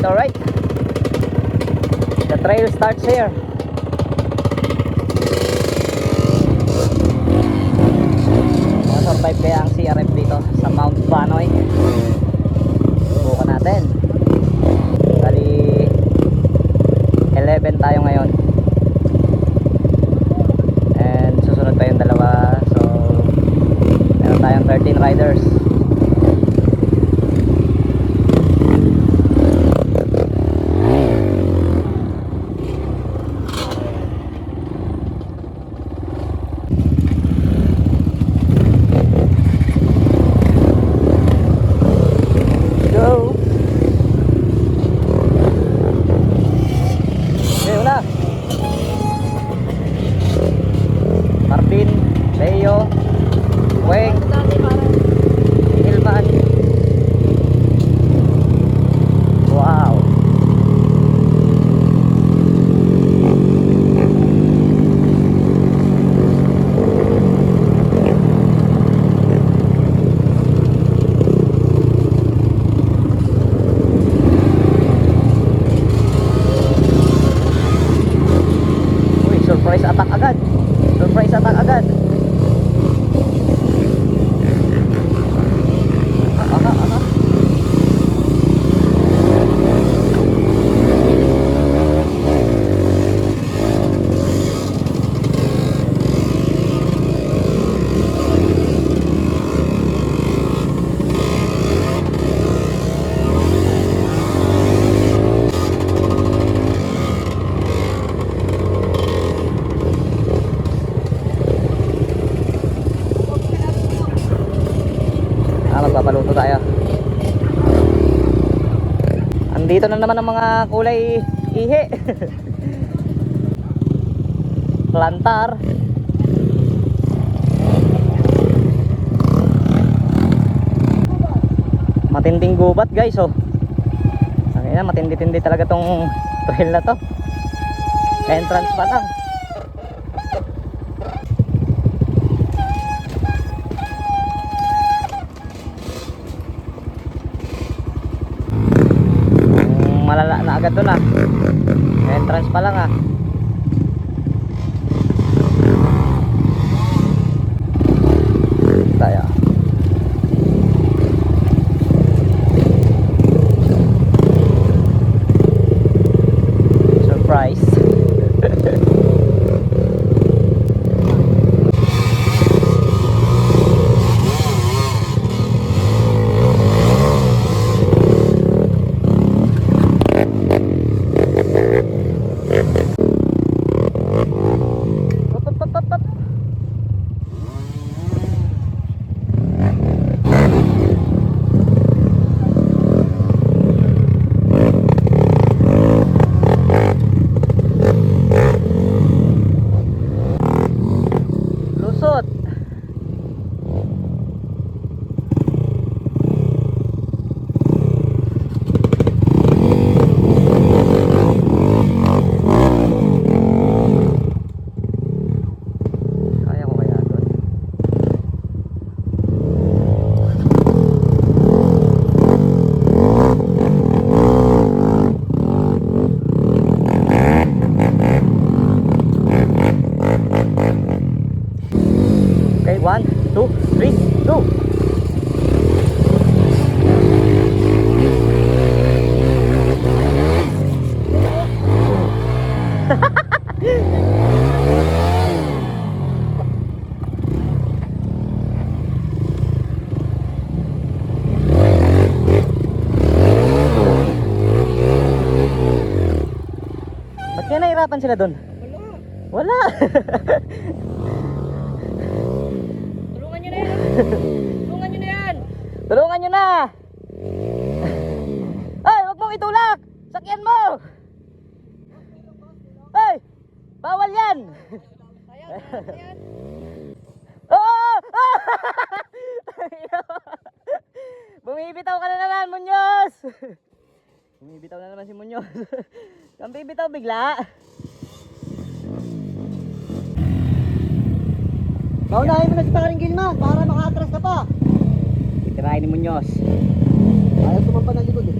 Alright. The trail starts here. Survive kaya ang CRF dito sa Mount Banoy. Subukan natin. Bali 11 tayo ngayon. And susunod pa yung dalawa. So meron tayong 13 riders. Marvin, Leo, Weng, Hilman. Wow. Uy, surprise attack agad. Surprise attack agad. Magpapaluto tayo. Andito na naman ang mga kulay ihi. Plantar. Matinding gubat guys, oh. Sabi na, matindi-tindi talaga tong trail na to. Entrance pa lang. Malala na agad doon ah. Entrance pa lang ah. Tayo. Surprise. Lusot. Kaya ko kaya doon. Okay, 1, 2, 3, go! Ba't kaya nahirapan sila doon? Wala! Tulungan nyo na yan! Tulungan nyo na yan! Tulungan nyo na! Ay, huwag mong itulak! Sakyan mo! Ay! Bawal yan! Ayan! Oh! Bumibitaw ka na naman, Muñoz! Bumibitaw na naman si Muñoz. Kang bibitaw bigla. Paunahin mo na si paring Gilman para maka-atras ka pa. Itirahin ni Muñoz. Ayaw tumampa ng likod eh.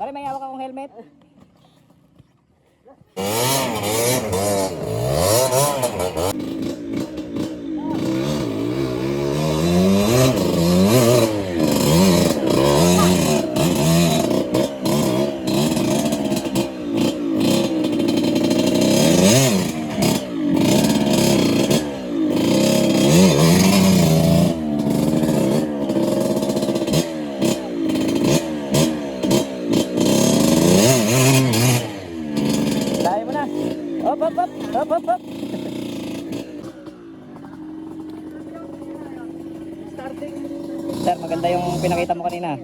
Pare, may hawak akong helmet. Dahil mo na. Hop, hop, hop. Hop, hop, hop. Sir, maganda yung pinakita mo kanina.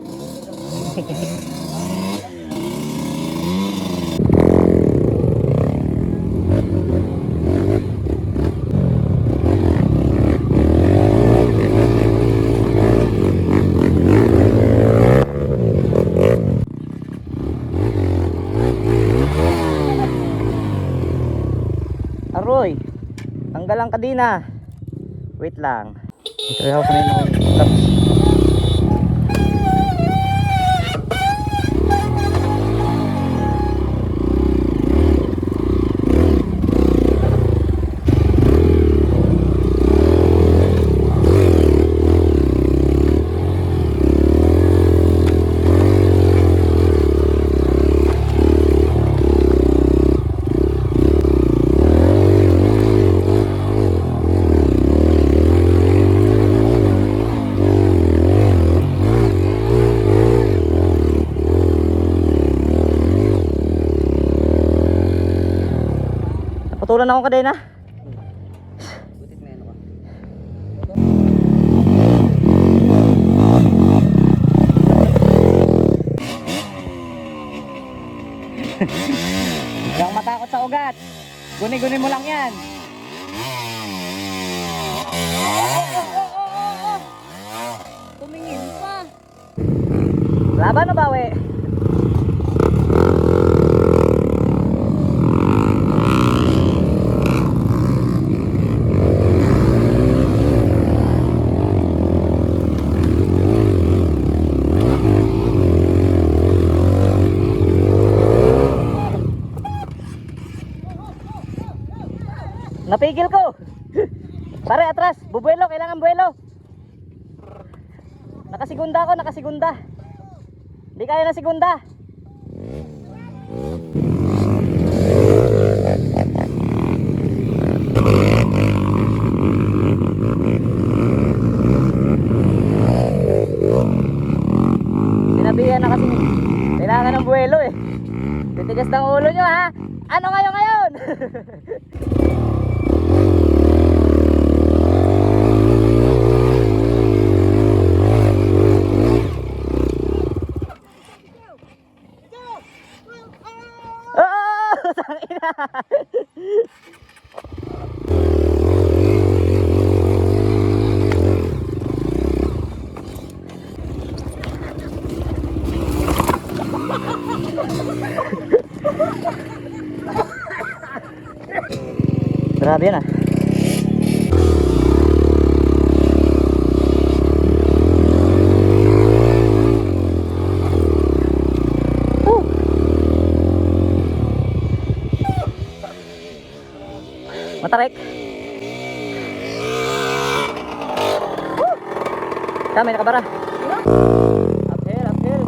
Aroy, tanggal ang kadina. Wait lang. Ito ako kanina. Putulan akong kadena. Butit may ano ka. Huwag kang matakot sa ugat. Guni-guni mo lang yan. Tumingin pa. Laban o bawi? Napigil ko. Pare, atras. Bubuelo, kailangan buelo. Nakasigunda ako, nakasigunda. Hindi kaya na sigunda. Sinabihan na kasi kailangan ng buelo eh. Titigas ng ulo nyo ha. Ano kayo ngayon? Tangina. Grabe yan ah. Matarik. Kami nakabara. Uphill, uphill.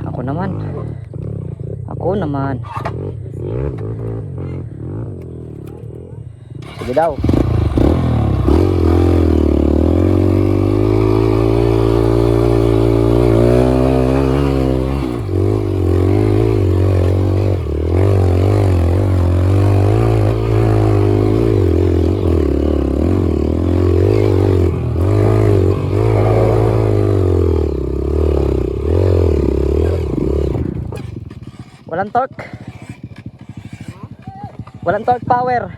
Ako naman. Ako naman. Sige daw. Walang torque. Walang torque power.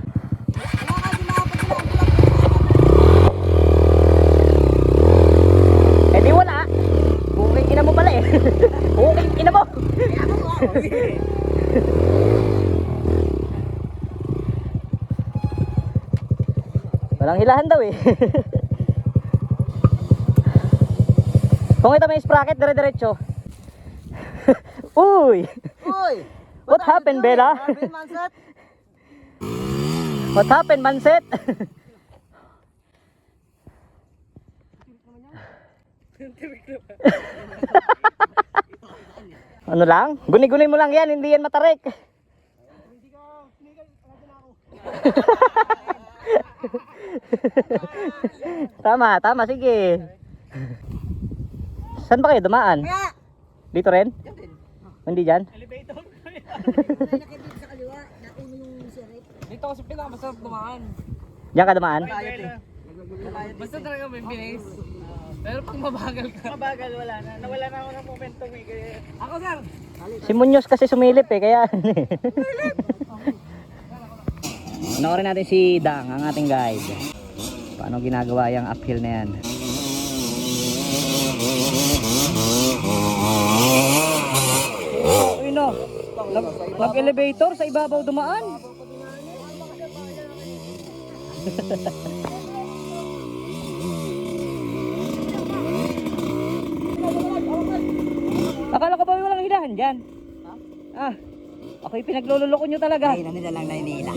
Eh di wala. Buking ina mo pala eh. Buking ina mo. Walang hilahan daw eh. Kung ito may sprocket, dire-diretso. Uy! Uy! What happened, Bella? Marvin Manset? What happened, Manset? Ano lang? Guni-guni mo lang yan, hindi yan matarik. Tama, tama, sige. Saan ba kayo dumaan? Kaya! Dito rin? Hindi dyan? Nakikita sa kaliwa, nauno yung sirit. Dito kasi pinakamasarap dumaan. Diyan ka dumaan? Basta talaga may bilis. Pero pag mabagal ka. Mabagal, wala na. Nawala na ako ng momentum eh. Kaya... Ako sir! Si Muñoz kasi sumilip eh, kaya... Panoorin natin si Dang, ang ating guide. Paano ginagawa yung uphill na yan. Ayun na, nag-elevator sa ibabaw dumaan. Akala ko ba walang hilahan dyan? Ah, ako'y pinaglululoko nyo talaga. Ay, nila lang na inihila.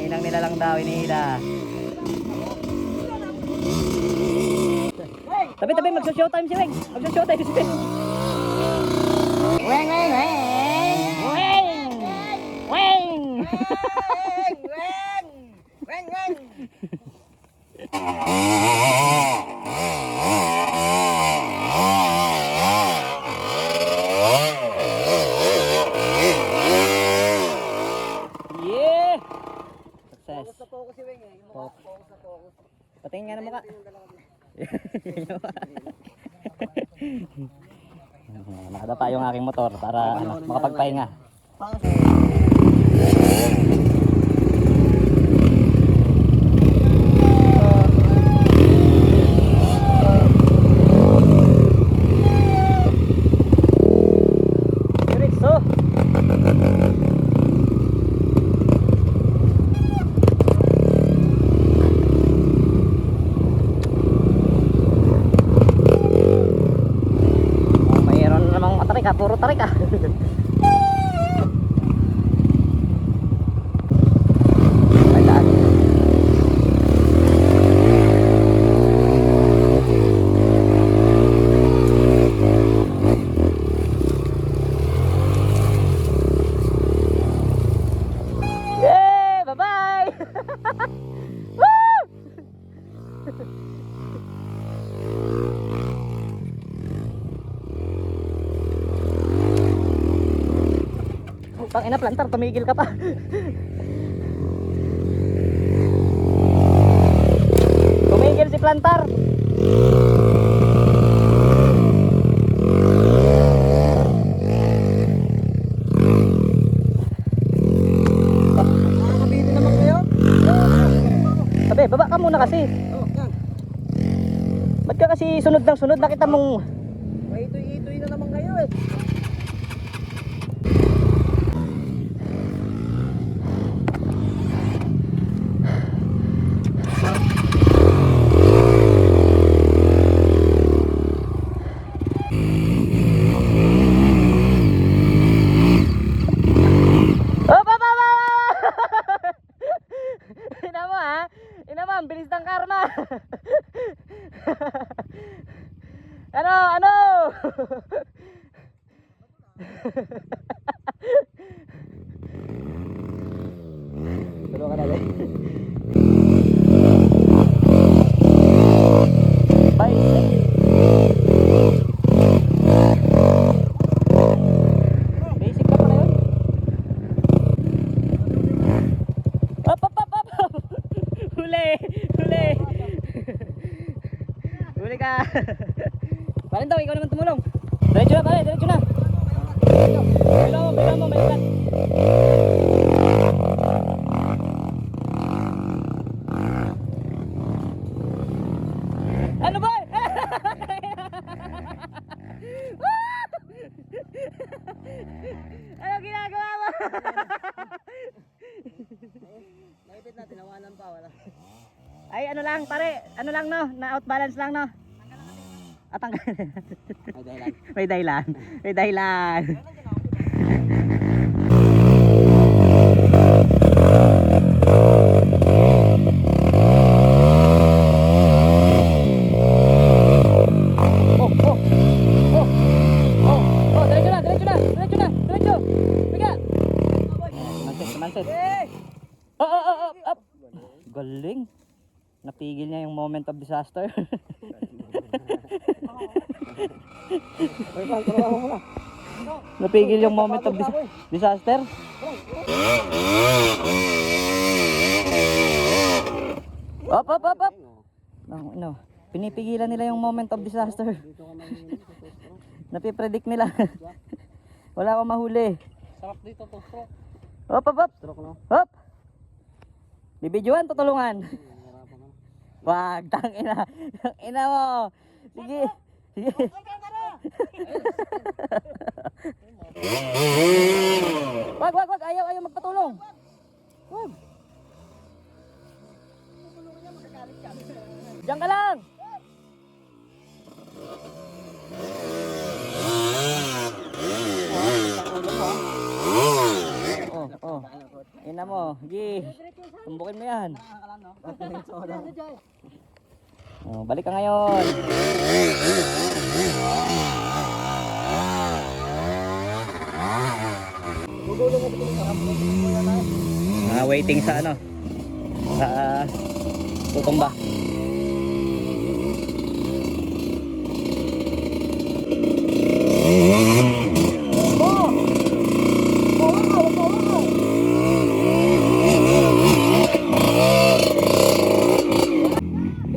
Inang nila lang daw inihila. Tabi-tabi, magsa-showtime si Weng. Magsa-showtime si Weng. Weng, weng, weng. Weng! Weng! Weng, weng! Yeah! Success. Focus si Weng eh. Focus na focus. Patingin nga ng mukha. Nakadapa yung aking motor para makapagpahinga. Diretso. Mayroon namang matarik ha, puro tarik ha. Ay, daan. Yay! Bye-bye! Woo! Pang ina plantar, tumigil ka pa. Tumigil si plantar. Nakakabili naman kayo? Sabi, baba ka muna kasi. Oh, yan. Ba't ka kasi sunod ng sunod? Nakita mong... May itoy-itoy na naman kayo eh. Oh, baba! Ina mo ha? Ina mo, ang bilis ng karma. Ano? Ano? Tulungan ka natin. Bye. Basic na pala yun. Up, up, up, up, up. Huli, huli. Huli ka. Parin daw, ikaw naman tumulong. Diretso na pare, diretso na. Bila mo, may ikat. Ano ba? Ano ginagawa mo? Naipit na, tinawanan pa, wala. Ay, ano lang, pare. Ano lang, no? Na-outbalance lang, no? Atang. May dahilan. May dahilan. Oh, oh. Oh. Oh. Oh, diretso na, diretso na. Diretso na, diretso. Biga. Manset. Oh, oh, oh, oh, oh. Galing. Napigil niya yung moment of disaster. Napigil yung moment of disaster. Up, up, up, up. No, pinipigilan nila yung moment of disaster. Napipredict nila. Wala akong mahuli. Sarap dito to, bro. Up, up, up. Up. Bibidyoan, tutulungan. Wag, tangina. Tangina mo. Sige. Sige. Wag, wag, wag. Ayaw, ayaw magpatulong. Wag. Diyan ka lang. Oh. Ina mo. Sige. Tumbukin mo yan. Oh, balik ka ngayon. Waiting sa ano? Sa tutumba.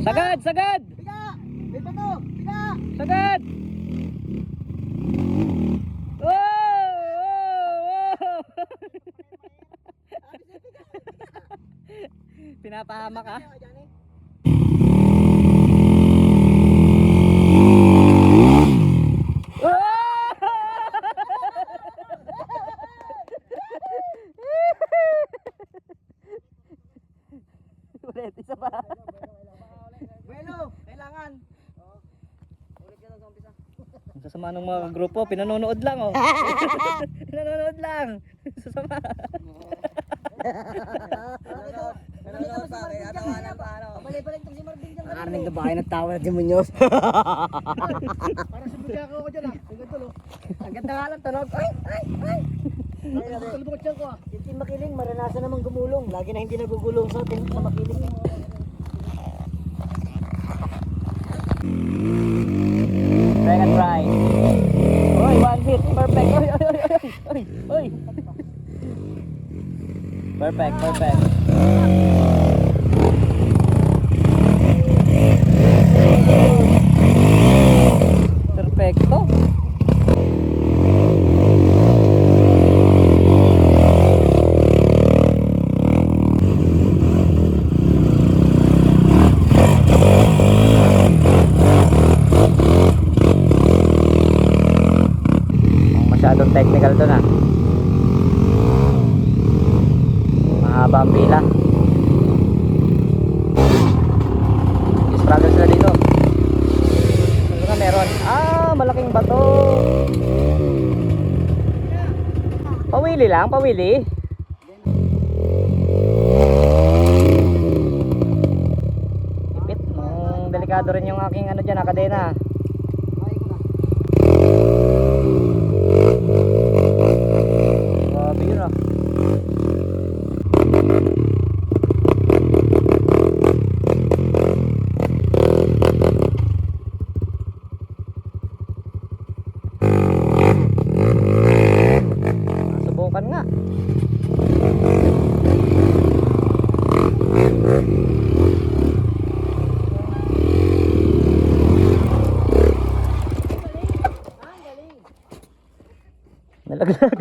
Sagad, sagad. May bato! Biga! Sagad. Pinapahama ka? Ulit, isa pa. Bueno, kailangan. Ulit ka lang sa umpisa. Ang sasama ng mga grupo, pinanonood lang oh. Pinanonood lang. Sasama. Nanonood pa, kaya tawanan pa ano. Balik-balik itong si Marvin dyan. Nakarinig na ba kayo ng tawa ng Demonyoso? Parang si Budyako ko dyan ah. Ang ganda lo. Ang ganda nga lang, tunog. Ay! Kalbukot siya ko ah. Si Team Makiling, maranasan naman gumulong. Lagi na hindi nagugulong sa atin sa Makiling. Second try. Oy, one hit. Perfect. Oy, oy, oy, oy, oy, oy. Perfect, perfect. Perfecto. Masyadong technical to na. Mahaba ang pila. Struggle sila dito. Ano ka meron? Malaking bato. Pawili lang, pawili. Ipit. Delikado rin yung aking ano dyan, kadena. Grabe yun ah. Subukan nga. Nalaglag.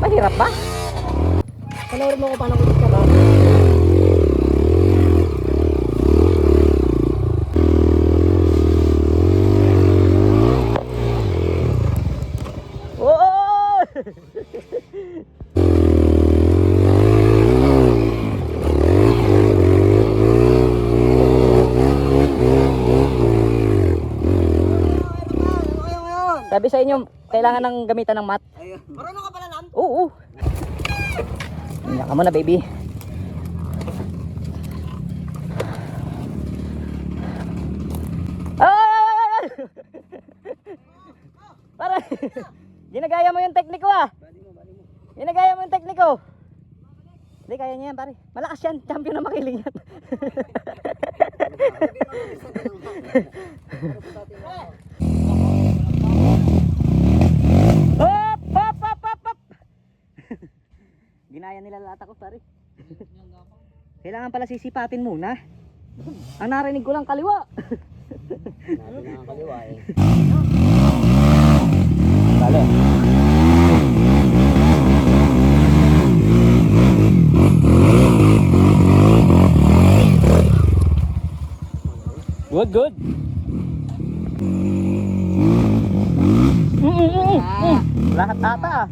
Mahirap ba? Panoorin mo ko paano ko dito ba? Oo! Sabi sa inyo, kailangan ng gamitan ng mat. Marunong ka pala nan? Oo. Hinga ka muna, baby. Ay! Para ginagaya mo yung tekniko ah. Ginagaya mo yung tekniko. Hindi, kaya niya yan, pare. Malakas yan. Champion na makiling yan. Hop! Hop! Hop! Hop! Hop! Ginaya nila lata ko, pare. Kailangan pala sisipatin muna. Ang narinig ko lang kaliwa. Natin ang kaliwa eh. Bale. Good, good. Lahat ata ah.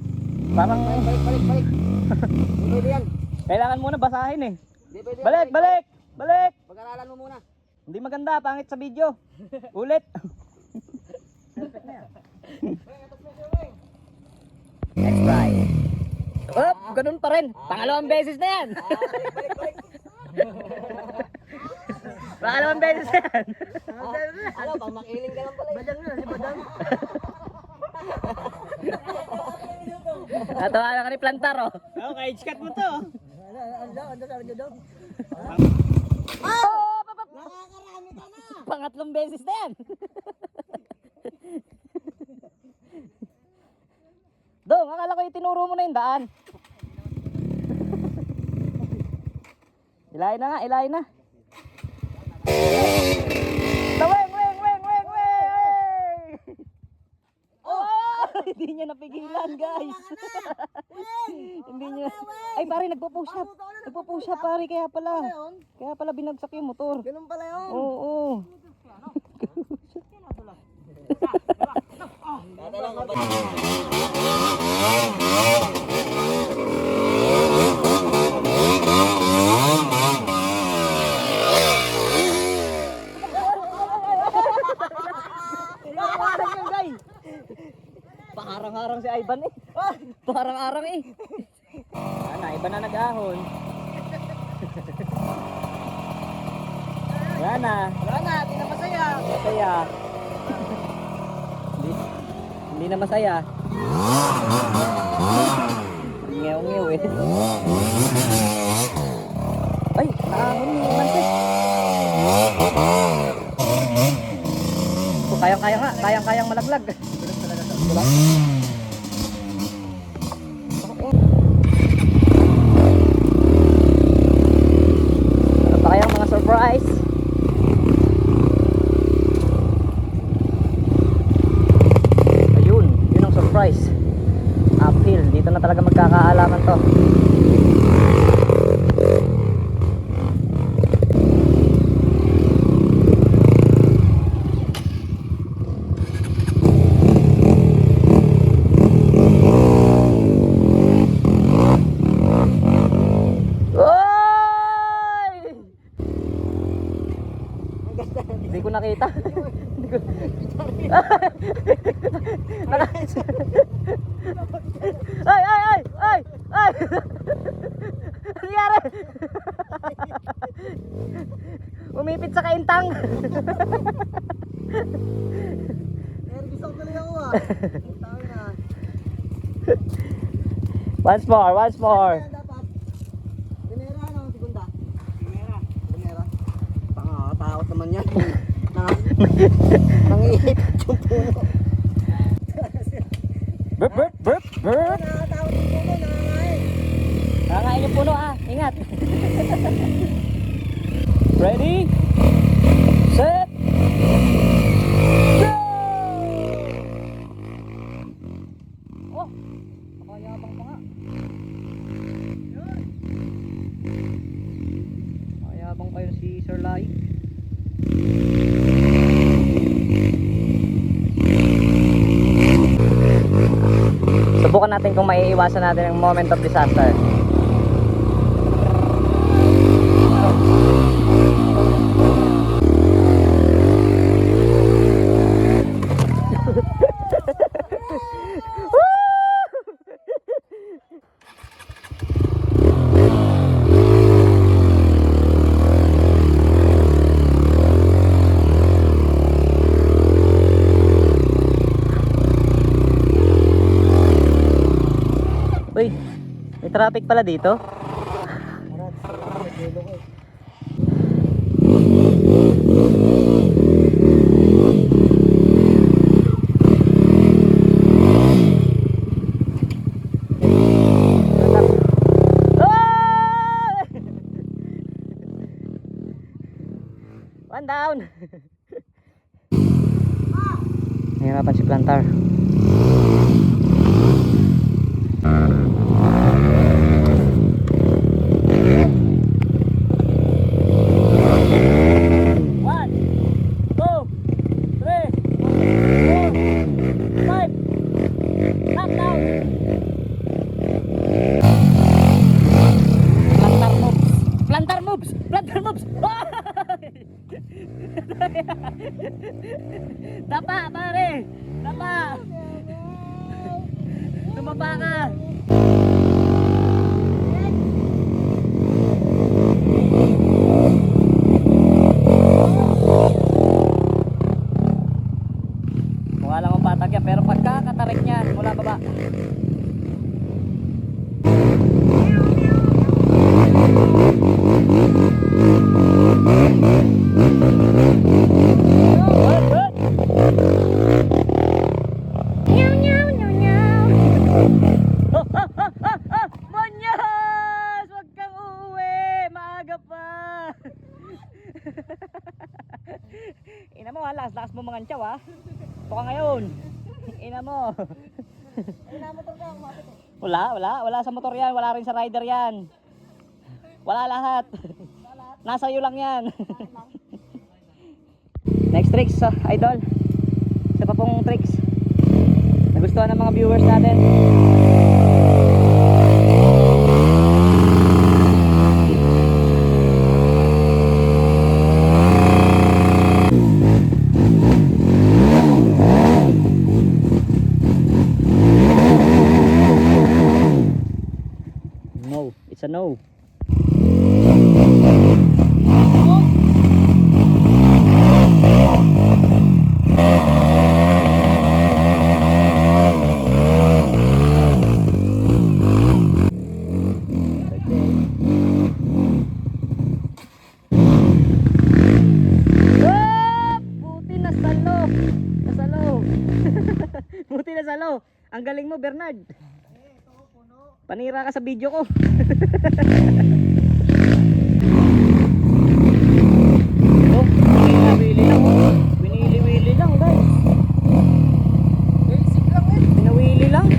Parang Balik. Hindi pwede yan. kailangan muna basahin eh. Hindi pwede yan. Balik. Pag-aralan mo muna. Hindi maganda, pangit sa video. Ulit. Next try. Up, ganun pa rin. Pangalawang beses na yan. Balik. Pangalawang beses na yan. Ano, pang makiling ka lang pala. Badang na, si Badang. Natawa na ka ni Plantar oh. Okay, cut mo to. Ano sabi niyo daw? Nakakarami ka na. Pangatlong beses na yan. Dong, akala ko itinuro mo na yung daan. Ilayin na. Taweng! Oh! Hindi niya napigilan, guys. Hindi niya. Ay, pare, nagpo-push up, pare, kaya pala binagsak yung motor. Ganun pala yun. Oo. Tatalang ka ba? Paharang-harang si Ivan eh. Paharang-harang eh. Ivan na nag-ahon. Wala na, Di na masaya. masaya. Hindi na masaya. Ngew-ngew eh. Ay, naahon ni Manses. Kayang-kayang malaglag. Ano pa kayang mga surprise? Ayun, yun ang surprise. Uphill, dito na talaga magkakaalaman to. Hindi ko nakita. Ay! Ano nangyari? Umipit sa kaintang. Gusto ko tuloy ako ah. Tayo na. Once more. Dapat. Pinera ano, segunda. Pinera. Pangatakot naman yan. Nangiipit yung puno. Burp. Nakatakot yung puno, nangangain. Nangangain yung puno ah. Ingat. Ready? Set. Go! Oh, nakayabang pa nga. Nakayabang kayo si Sir Lai. Subukan natin kung maiiwasan natin ang moment of disaster. May traffic pala dito. Marat, sa dulo ko eh. Ah! One down. Nahirapan si Plantar. One, two, three, four, five. Knock down. Plantar moves. Plantar moves. Plantar moves. Dapa, pare. Dapa. Tumaba ka. Mukha lang ang patag yan, pero pagkakatarik niya mula baba. Monyas! Huwag kang uuwi! Maaga pa! Ina mo ha, lakas mo mga tiyaw ha. Ito ka ngayon. Ina mo. Wala sa motor yan, wala rin sa rider yan. Wala lahat. Nasa iyo lang yan. Next tricks, idol. Isa pa pong tricks. Nagustuhan ng mga viewers natin. No, it's a no. Buti nasalo. Buti nasalo. Ang galing mo, Bernard. Panira ka sa video ko. Oh, pinili lang. Winili-wili lang, guys. Basic lang eh. Pinawili lang.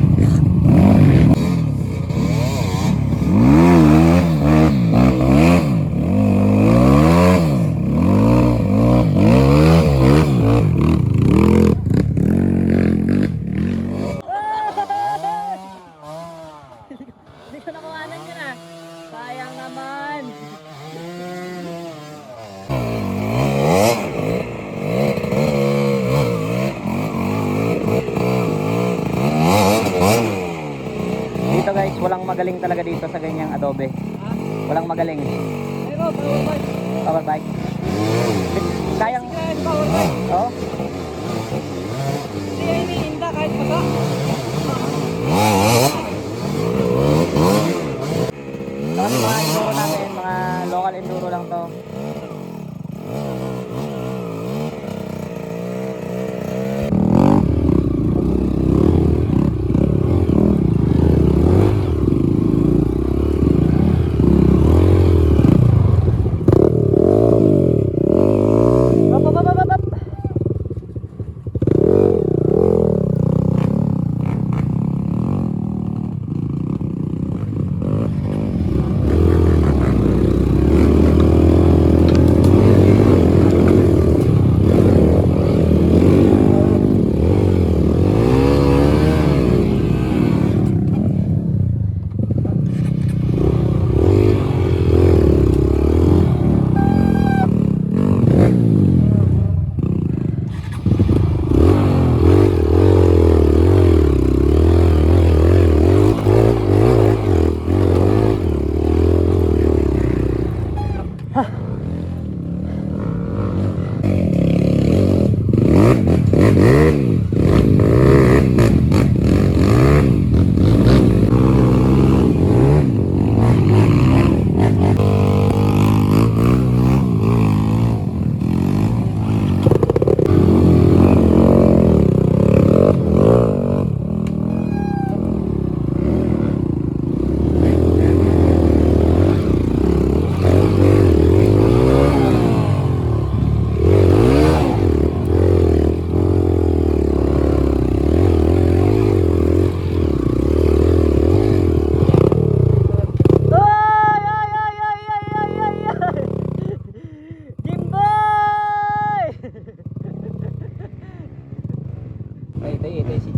Hindi ko nakuhanan yun ah. Sayang naman. Dito guys, walang magaling talaga dito sa ganyang adobe. Walang magaling. Pero, power bike. Power bike. Kayang... Power bike. Oh? Hindi yan iniinda kahit basa. Tapos mga enduro natin, mga local enduro lang to. Up, up, up, up, up.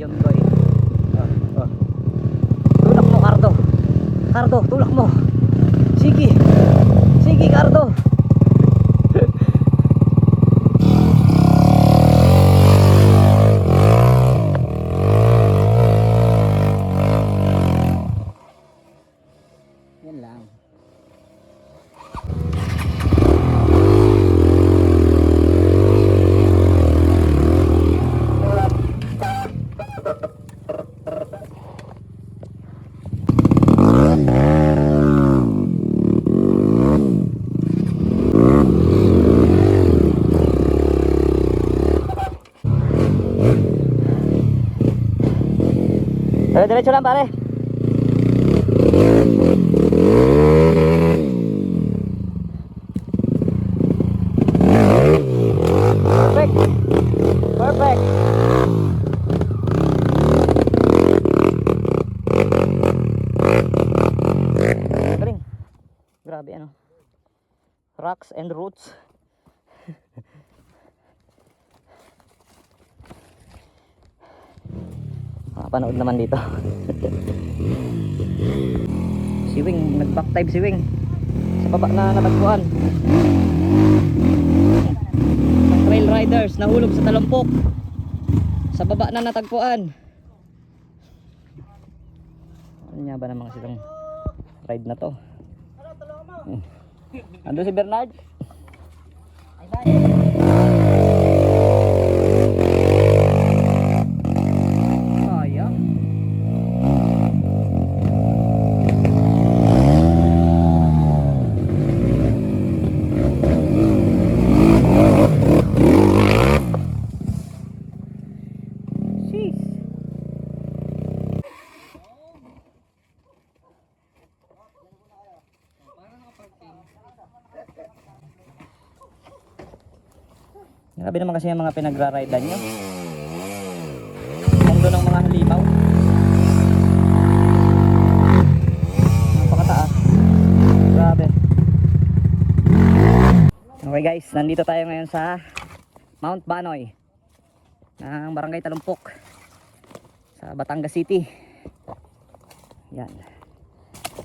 medium ko eh. Tulak mo, Cardo. Cardo, tulak mo. Sige. Sige, Cardo. Yan lang. Diretso lang pare. Perfect. Perfect. Galing. Grabe ano. Rocks and roots. Panood naman dito. Si Wing, nag-back dive si Wing sa baba na natagpuan. Ang trail riders nahulog sa talumpok sa baba na natagpuan. Ano nga ba naman silang ride na to? Ando si Bernard. Grabe naman kasi yung mga pinagra-ridean nyo. Mundo ng mga halimaw. Napakataas. Grabe. Okay guys, nandito tayo ngayon sa Mount Banoy ng Barangay Talumpok sa Batangas City. Yan.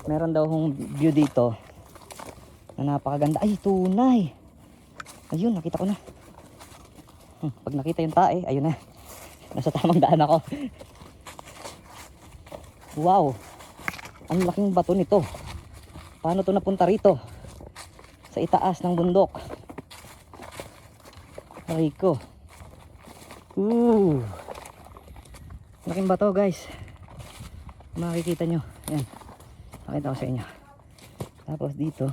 Meron daw hong view dito na napakaganda. Ay, tunay. Ayun, nakita ko na. Pag nakita yung tae, ayun na. Nasa tamang daan ako. Wow. Ang laking bato nito. Paano to napunta rito? Sa itaas ng bundok. Aray ko. Laking bato guys. Makikita nyo. Ayan. Nakita ko sa inyo. Tapos dito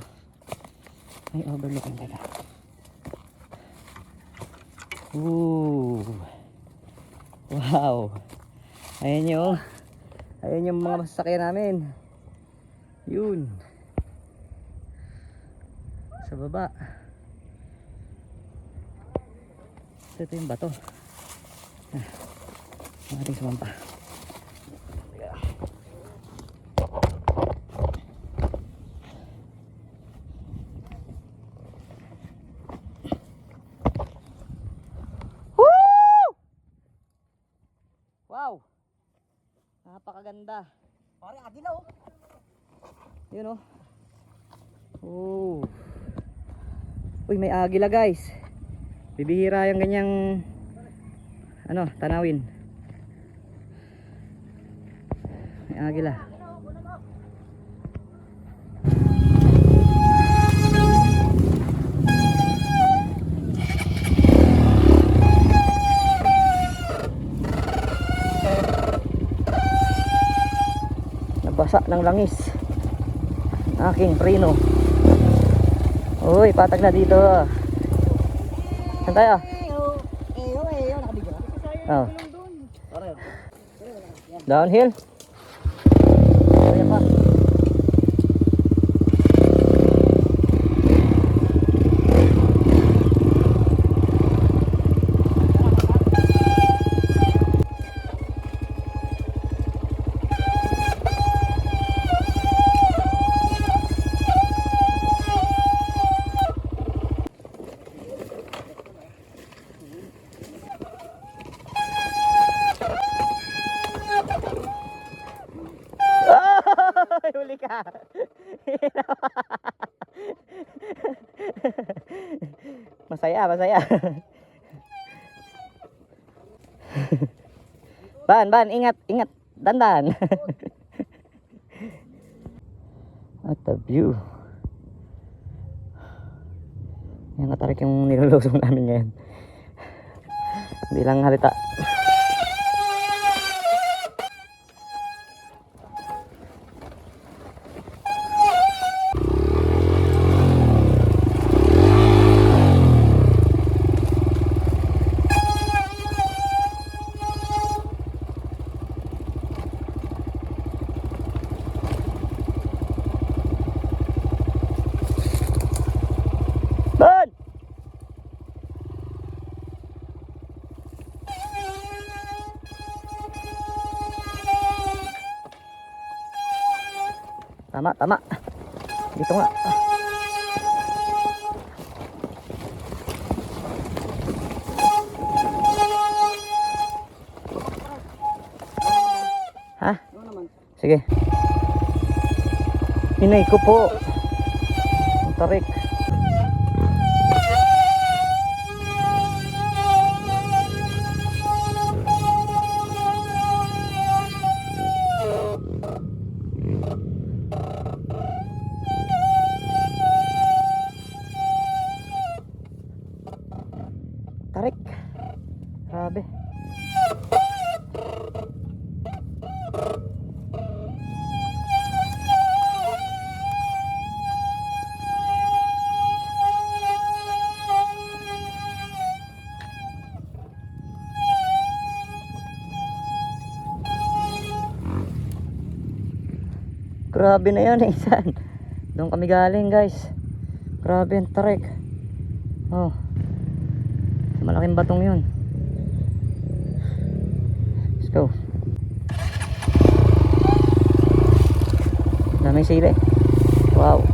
may overlooking dito. Wow. Ayan yung mga masasakyan namin. Yun. Sa baba. Ito yung bato. Ang ating sumampa. Wow! Napakaganda. Pare, agila oh. Yun oh. Uy, may agila guys. Bibihira yung ganyang tanawin. May agila. Basa ng langis aking preno. Uy, patag na dito. Saan tayo? Nakabigyan. Oh. Downhill? Kaya pa. Masaya, masaya. Ban, ingat, ingat. Dandan. What a view. Yan katarik yung nilulusong namin ngayon. Bilang halita. Ban! Tama, tama. Dito nga. Ha? Sige. Hinay ko po. Ang tarik. Tarik. Grabe. Grabe na yun, insan. Doon kami galing, guys. Grabe ang tarik. Oh. Malaking batong yun. Let's go. Daming sili. Wow.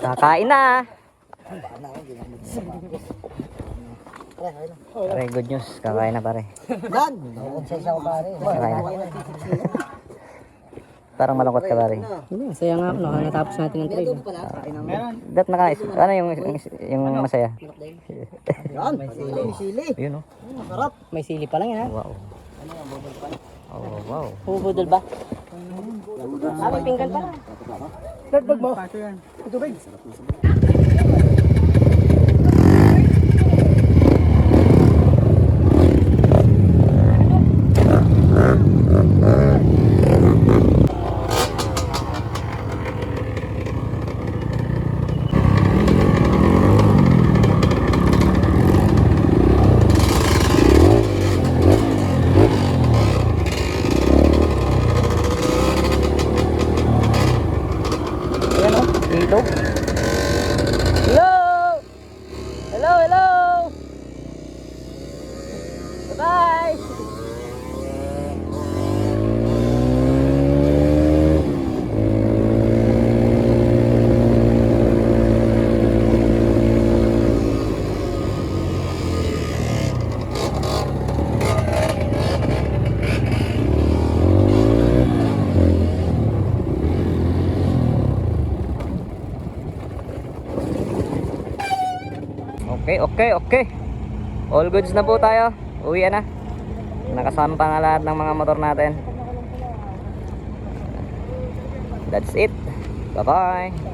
Kakain na. Pare, good news. Kakain na pare. Dan! Konsensya ko pare. Kakain na. Parang malungkot ka pare. Hindi, masaya nga ako. Nakatapos natin ang trade. Dat nakais. Ano yung masaya? Yan, may sili. Yun oh. Masarap. May sili pa lang yan ha. Wow. Oh, wow. Bubudol ba? May pinggan pa lang. Dagbag mo. Tubig. Ayan oh, dito. Hello! Hello, hello! Bye-bye! Okay. All goods na po tayo. Uwi na. Nakasama pa nga lahat ng mga motor natin. That's it. Bye-bye.